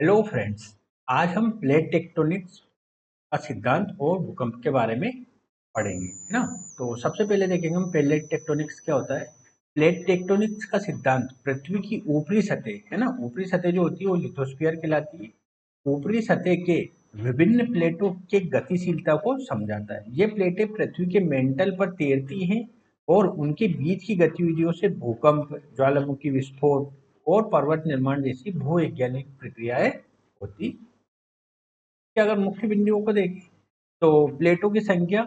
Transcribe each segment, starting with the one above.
Hello friends. आज हम plate tectonics का सिद्धांत और भूकंप के बारे में पढ़ेंगे, है ना। तो सबसे पहले देखेंगे हम प्लेट टेक्टोनिक्स क्या होता है। प्लेट टेक्टोनिक्स का सिद्धांत पृथ्वी की ऊपरी सतह, है ना, ऊपरी सतह जो होती है वो लिथोस्फीयर कहलाती है। ऊपरी सतह के विभिन्न प्लेटों के गतिशीलता को समझाता है। ये प्लेटें पृथ्वी के मेंटल पर तैरती हैं और उनके बीच की गतिविधियों से भूकंप, ज्वालामुखी विस्फोट और पर्वत निर्माण जैसी भूवैज्ञानिक प्रक्रियाएं होती। कि अगर मुख्य बिंदुओं को देखें तो प्लेटों की संख्या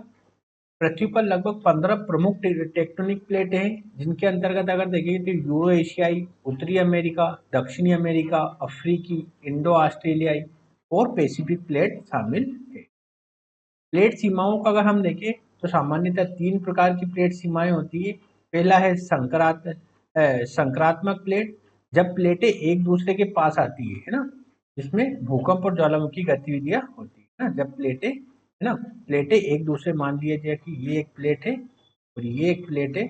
पृथ्वी पर लगभग 15 प्रमुख टेक्टोनिक प्लेट हैं, जिनके अंतर्गत अगर देखें तो यूरो एशियाई, उत्तरी अमेरिका, दक्षिणी अमेरिका, अफ्रीकी, इंडो ऑस्ट्रेलियाई और पैसिफिक प्लेट शामिल है। प्लेट सीमाओं का अगर हम देखें तो सामान्यतः 3 प्रकार की प्लेट सीमाएं होती है। पहला है संक्रात्मक प्लेट, जब प्लेटें एक दूसरे के पास आती है ना, जिसमें भूकंप और ज्वालामुखी गतिविधियां होती है ना। जब प्लेटें, है ना, प्लेटें एक दूसरे, मान लिया जाए कि ये एक प्लेट है और ये एक प्लेट है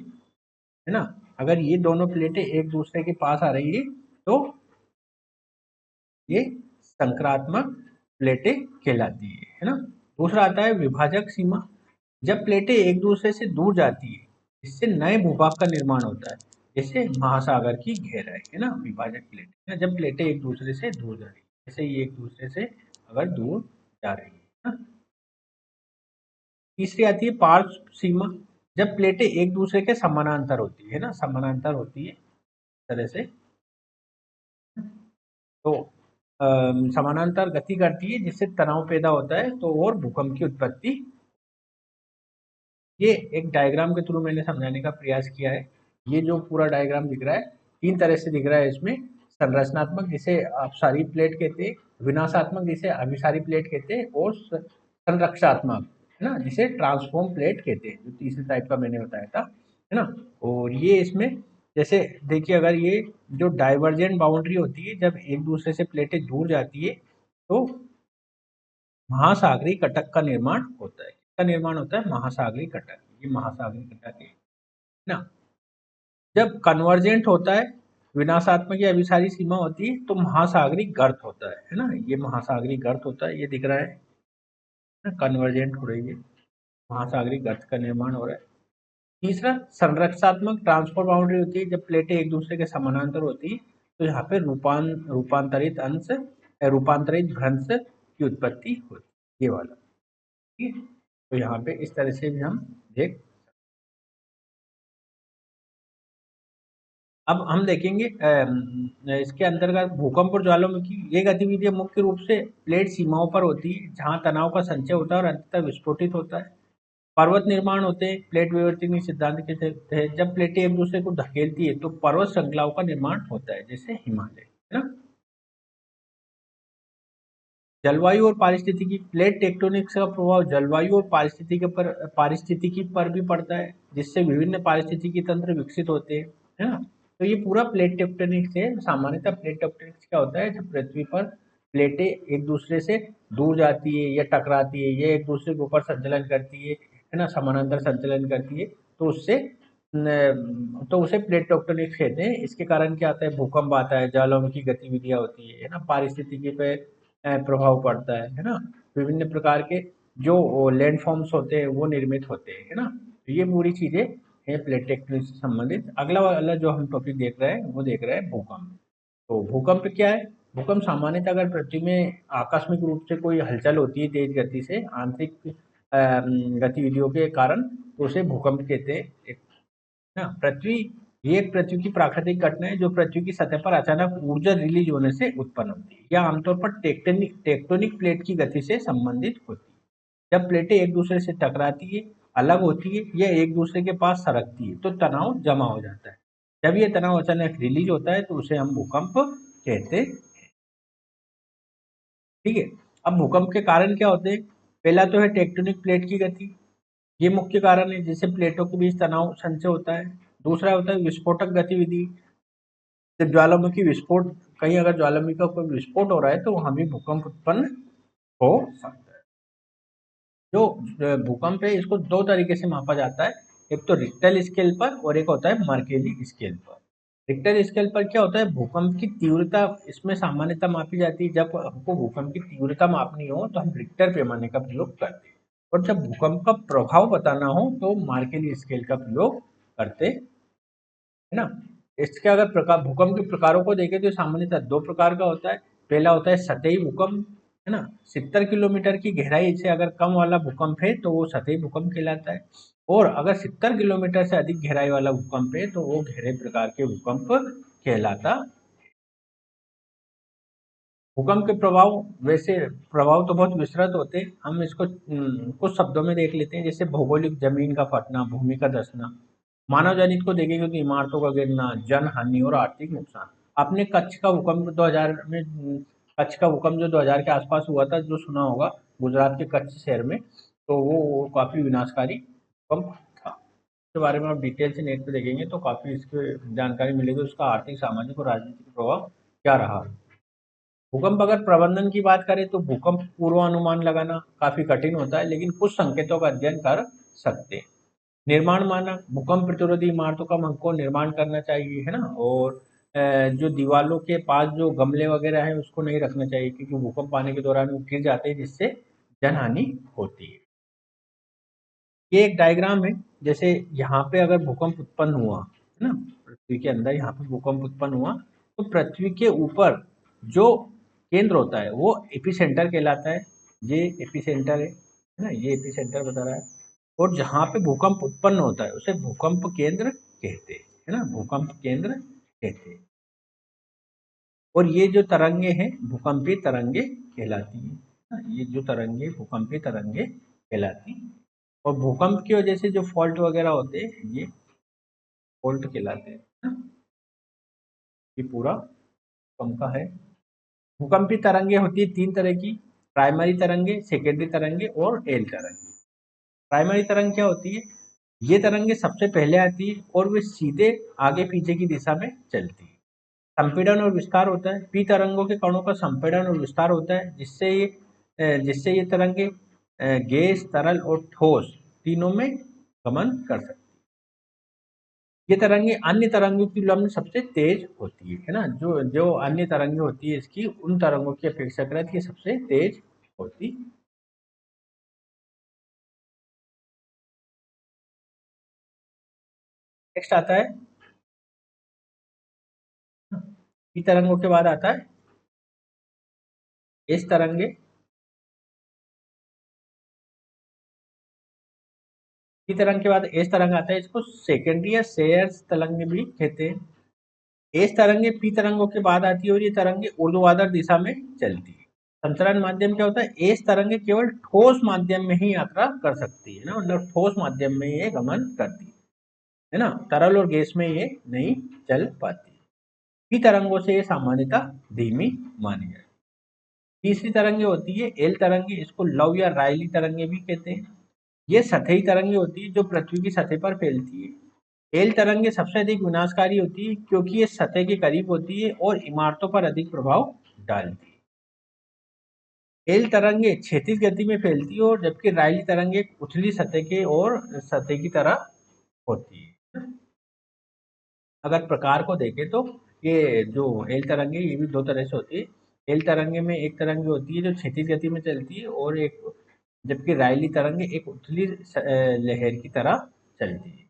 ना। अगर ये दोनों प्लेटें एक दूसरे के पास आ रही है तो ये संक्रात्मक प्लेटें कहलाती है ना। दूसरा आता है विभाजक सीमा, जब प्लेटें एक दूसरे से दूर जाती है, इससे नए भूभाग का निर्माण होता है, जैसे महासागर की गहराई, है ना। विभाजक प्लेट है जब प्लेटें एक दूसरे से दूर जा रही है, जैसे ये एक दूसरे से अगर दूर जा रही है ना। तीसरी आती है पार्श्व सीमा, जब प्लेटें एक दूसरे के समानांतर होती है ना, समानांतर होती है इस तरह से, तो समानांतर गति करती है, जिससे तनाव पैदा होता है तो और भूकंप की उत्पत्ति। ये एक डायग्राम के थ्रू मैंने समझाने का प्रयास किया है। ये जो पूरा डायग्राम दिख रहा है, 3 तरह से दिख रहा है इसमें। संरचनात्मक, जिसे अपसारी प्लेट कहते हैं, विनाशात्मक जिसे अभिसारी प्लेट कहते हैं, और संरक्षात्मक, है ना, जिसे ट्रांसफॉर्म प्लेट कहते हैं, जो तीसरे टाइप का मैंने बताया था, है ना। और ये इसमें जैसे देखिए, अगर ये जो डाइवर्जेंट बाउंड्री होती है, जब एक दूसरे से प्लेटें दूर जाती है तो महासागरीय कटक का निर्माण होता है। किसका निर्माण होता है? महासागरीय कटक। ये महासागरीय कटक है ना। जब कन्वर्जेंट होता है, विनाशात्मक या अभिसारी सीमा होती है, तो महासागरीय गर्त होता है ना। ये महासागरीय गर्त होता है, ये दिख रहा है ना, कन्वर्जेंट हो रही है, महासागरीय गर्त का निर्माण हो रहा है। तीसरा संरक्षात्मक, ट्रांसफर बाउंड्री होती है, जब प्लेटें एक दूसरे के समानांतर होती है, तो यहाँ पे रूपांतरित अंश, रूपांतरित भ्रंश की उत्पत्ति होती है, ये वाला। ठीक है, तो यहाँ पे इस तरह से भी हम देख। अब हम देखेंगे इसके अंतर्गत भूकंप और ज्वालामुखी, ये गतिविधियां मुख्य रूप से प्लेट सीमाओं पर होती है, जहां तनाव का संचय होता है और अंततः विस्फोटित होता है। पर्वत निर्माण होते हैं प्लेट विवर्तन सिद्धांत के तहत, जब प्लेटें एक दूसरे को धकेलती है तो पर्वत श्रृंखलाओं का निर्माण होता है, जैसे हिमालय, है ना। जलवायु और पारिस्थितिकी, प्लेट टेक्टोनिक्स का प्रभाव जलवायु और पारिस्थितिकी पर भी पड़ता है, जिससे विभिन्न पारिस्थितिकी तंत्र विकसित होते हैं, है ना। तो ये पूरा प्लेट टेक्टोनिक्स है। सामान्यतः प्लेट टेक्टोनिक्स क्या होता है, जब पृथ्वी पर प्लेटें एक दूसरे से दूर जाती है या टकराती है या एक दूसरे के ऊपर संचलन करती है ना, समानांतर संचलन करती है, तो उससे तो उसे प्लेट टेक्टोनिक्स कहते हैं। इसके कारण क्या आता है? भूकंप आता है, ज्वालामुखी गतिविधियां होती है ना, पारिस्थितिकी पे प्रभाव पड़ता है ना। विभिन्न प्रकार के जो लैंडफॉर्म्स होते हैं वो निर्मित होते हैं, है ना। तो ये पूरी चीजें हैं प्लेट टेक्टोनिक्स से संबंधित। अगला वाला जो हम टॉपिक देख रहे हैं वो देख रहे हैं भूकंप। तो भूकंप क्या है? भूकंप सामान्यतः अगर पृथ्वी में आकस्मिक रूप से कोई हलचल होती है तेज गति से, आंतरिक गतिविधियों के कारण, तो उसे भूकंप कहते हैं ना। ये एक पृथ्वी की प्राकृतिक घटना है, जो पृथ्वी की सतह पर अचानक ऊर्जा रिलीज होने से उत्पन्न होती है, या आमतौर पर टेक्टोनिक प्लेट की गति से संबंधित होती है। जब प्लेटें एक दूसरे से टकराती है, अलग होती है या एक दूसरे के पास सरकती है, तो तनाव जमा हो जाता है। जब ये तनाव अचानक रिलीज होता है तो उसे हम भूकंप कहते हैं। ठीक है। अब भूकंप के कारण क्या होते हैं? पहला तो है टेक्टोनिक प्लेट की गति, ये मुख्य कारण है जिससे प्लेटों के बीच तनाव संचय होता है। दूसरा होता है विस्फोटक गतिविधि, जब ज्वालामुखी विस्फोट, कहीं अगर ज्वालामुखी का कोई विस्फोट हो रहा है तो वहां भी भूकंप उत्पन्न हो सकता है। जो भूकंप है, इसको दो तरीके से मापा जाता है, एक तो रिक्टर स्केल पर और एक होता है मर्केली स्केल पर। रिक्टर स्केल पर क्या होता है, भूकंप की तीव्रता इसमें सामान्यतः मापी जाती है। जब हमको भूकंप की तीव्रता मापनी हो तो हम रिक्टर पैमाने का प्रयोग करते हैं, और जब भूकंप का प्रभाव बताना हो तो मार्केली स्केल का प्रयोग करते हैं, है ना। इसके अगर प्रकार भूकंप के प्रकारों को देखें तो सामान्यतः दो प्रकार का होता है। पहला होता है सतही भूकंप, है ना। 70 किलोमीटर की गहराई से अगर कम वाला भूकंप है तो वो सतही भूकंप कहलाता है, और अगर 70 किलोमीटर से अधिक गहराई वाला भूकंप है तो वो गहरे प्रकार के भूकंप कहलाता। भूकंप के प्रभाव, वैसे प्रभाव तो बहुत विस्तृत होते हैं, हम इसको कुछ शब्दों में देख लेते हैं। जैसे भौगोलिक, जमीन का फटना, भूमि का धंसना। मानव जनित को देखेंगे तो इमारतों का गिरना, जन हानि और आर्थिक नुकसान। आपने कच्छ का भूकंप 2000 में, कच्छ का भूकंप जो 2000 के आसपास हुआ था, जो सुना होगा, गुजरात के कच्छ शहर में, तो वो काफी विनाशकारी भूकंप था। इसके बारे में आप डिटेल से नेट पे देखेंगे तो काफी इसकी जानकारी मिलेगी, उसका आर्थिक, सामाजिक और राजनीतिक प्रभाव क्या रहा। भूकंप अगर प्रबंधन की बात करें तो भूकंप पूर्वानुमान लगाना काफी कठिन होता है, लेकिन कुछ संकेतों का अध्ययन कर सकते हैं। निर्माण मानक, भूकंप प्रतिरोधी इमारतों का हमको निर्माण करना चाहिए, है ना। और जो दीवारों के पास जो गमले वगैरह है उसको नहीं रखना चाहिए, क्योंकि भूकंप आने के दौरान वो गिर जाते हैं, जिससे जनहानि होती है। ये एक डायग्राम है। जैसे यहाँ पे अगर भूकंप उत्पन्न हुआ, है ना, पृथ्वी के अंदर यहाँ पे भूकंप उत्पन्न हुआ, तो पृथ्वी के ऊपर जो केंद्र होता है वो एपिसेंटर कहलाता है। ये एपिसेंटर है ना, ये एपिसेंटर बता रहा है। और जहाँ पे भूकंप उत्पन्न होता है उसे भूकंप केंद्र कहते हैं, है ना, भूकंप केंद्र कहते हैं। और ये जो तरंगे हैं भूकंपीय तरंगे कहलाती हैं, है ना? ये जो तरंगे भूकंपीय तरंगे कहलाती हैं। और भूकंप की वजह से जो फॉल्ट वगैरह होते हैं ये फॉल्ट कहलाते हैं, है ना? ये पूरा भूकंप का है। भूकंपीय तरंगे होती है तीन तरह की: प्राइमरी तरंगे, सेकेंडरी तरंगे और एल तरंगे। प्राइमरी तरंग क्या होती है? ये तरंगे सबसे पहले आती है और वे सीधे आगे पीछे की दिशा में चलती है। संपीड़न और विस्तार होता है। पी तरंगों के कणों का संपीड़न और विस्तार होता है, जिससे ये तरंगे गैस, तरल और ठोस तीनों में गमन कर सकती है। ये तरंगे अन्य तरंगों की तुलना में सबसे तेज होती है ना। जो जो अन्य तरंगे होती है इसकी, उन तरंगों की अपेक्षाकृत ये सबसे तेज होती है। नेक्स्ट आता है, पी तरंगों के बाद आता है एस तरंगे। पी तरंग के बाद एस तरंग आता है, इसको सेकेंडरी या शेयर्स तरंग भी कहते हैं। एस तरंगे पी तरंगों के बाद आती है और ये तरंगे ऊर्ध्वाधर दिशा में चलती है। संचरण माध्यम क्या होता है? एस तरंगे केवल ठोस माध्यम में ही यात्रा कर सकती है ना, मतलब ठोस माध्यम में ये गमन करती है ना, तरल और गैस में ये नहीं चल पाती। पी तरंगों से ये सामान्यतः धीमी मानी जाती है। तीसरी तरंगे होती है एल तरंगे, इसको लव या रायली तरंगे भी कहते हैं। ये सतही तरंगे होती है जो पृथ्वी की सतह पर फैलती है। एल तरंगे सबसे अधिक विनाशकारी होती है क्योंकि ये सतह के करीब होती है और इमारतों पर अधिक प्रभाव डालती है। एल तरंगे क्षैतिज गति में फैलती है, और जबकि रायली तरंगे उथली सतह के और सतह की तरह होती है। अगर प्रकार को देखें तो ये जो एल तरंगे ये भी दो तरह से होती है। एल तरंगे में एक तरंगे होती है जो क्षैतिज गति में चलती है, और एक, जबकि रायली तरंगे एक उथली लहर की तरह चलती है।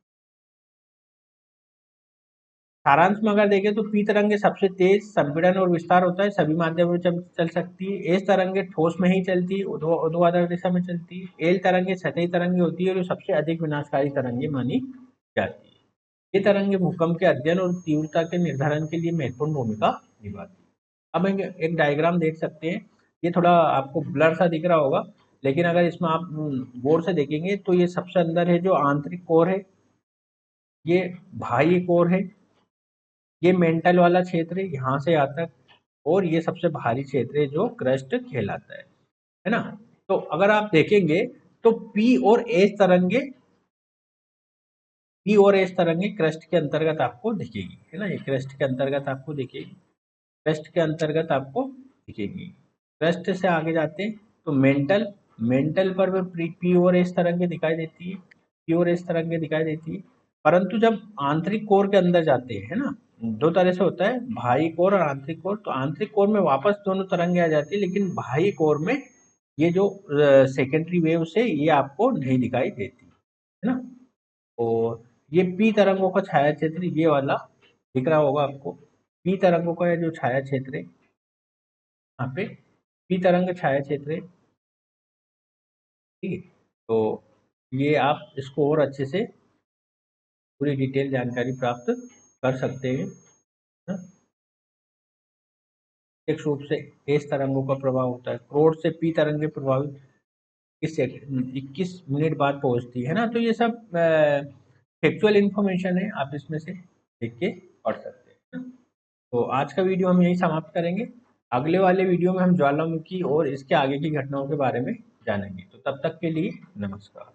सारांश में अगर देखें तो पी तरंगे सबसे तेज संपीड़न और विस्तार होता है, सभी माध्यमों में चल सकती है। एस तरंगे ठोस में ही चलती है, ऊर्ध्वाधर दिशा में चलती है। एल तरंगे सतही तरंगे होती है और ये सबसे अधिक विनाशकारी तरंगे मानी जाती है। ये तरंगे भूकंप के अध्ययन और तीव्रता के निर्धारण के लिए महत्वपूर्ण भूमिका निभाती है। अब एक डायग्राम देख सकते हैं। ये थोड़ा आपको ब्लर सा दिख रहा होगा, लेकिन अगर इसमें आप गौर से देखेंगे तो ये सबसे अंदर है जो आंतरिक कोर है, ये बाह्य कोर है, ये मेंटल वाला क्षेत्र है यहाँ से यहाँ तक, और ये सबसे भारी क्षेत्र है जो क्रस्ट कहलाता है ना। तो अगर आप देखेंगे तो पी और एस तरंगे क्रस्ट के अंतर्गत आपको दिखेगी, है ना, ये क्रस्ट के अंतर्गत आपको दिखेगी, क्रस्ट के अंतर्गत आपको दिखेगी। क्रस्ट से आगे जाते हैं तो मेंटल, मेंटल पर भी पी और एस तरंगे दिखाई देती है, पी और एस तरंगे दिखाई देती है। परंतु जब आंतरिक कोर के अंदर जाते हैं, है ना, दो तरह से होता है, बाह्य कोर और आंतरिक कोर। तो आंतरिक कोर में वापस दोनों तरंगें आ जाती है, लेकिन बाह्य कोर में ये जो सेकेंडरी वेव्स है ये आपको नहीं दिखाई देती है ना। और ये पी तरंगों का छाया क्षेत्र ये वाला दिख रहा होगा आपको। पी तरंगों का जो छाया क्षेत्र है, यहाँ पे पी तरंग छाया क्षेत्र है, ठीक है। तो ये आप इसको और अच्छे से पूरी डिटेल जानकारी प्राप्त कर सकते हैं ना। प्रत्यक्ष रूप से एस तरंगों का प्रभाव होता है, क्रोड से पी तरंगे प्रभावित 21 मिनट बाद पहुंचती है ना। तो ये सब फैक्चुअल इंफॉर्मेशन है, आप इसमें से देख के पढ़ सकते हैं ना। तो आज का वीडियो हम यही समाप्त करेंगे। अगले वाले वीडियो में हम ज्वालामुखी और इसके आगे की घटनाओं के बारे में जानेंगे। तो तब तक के लिए नमस्कार।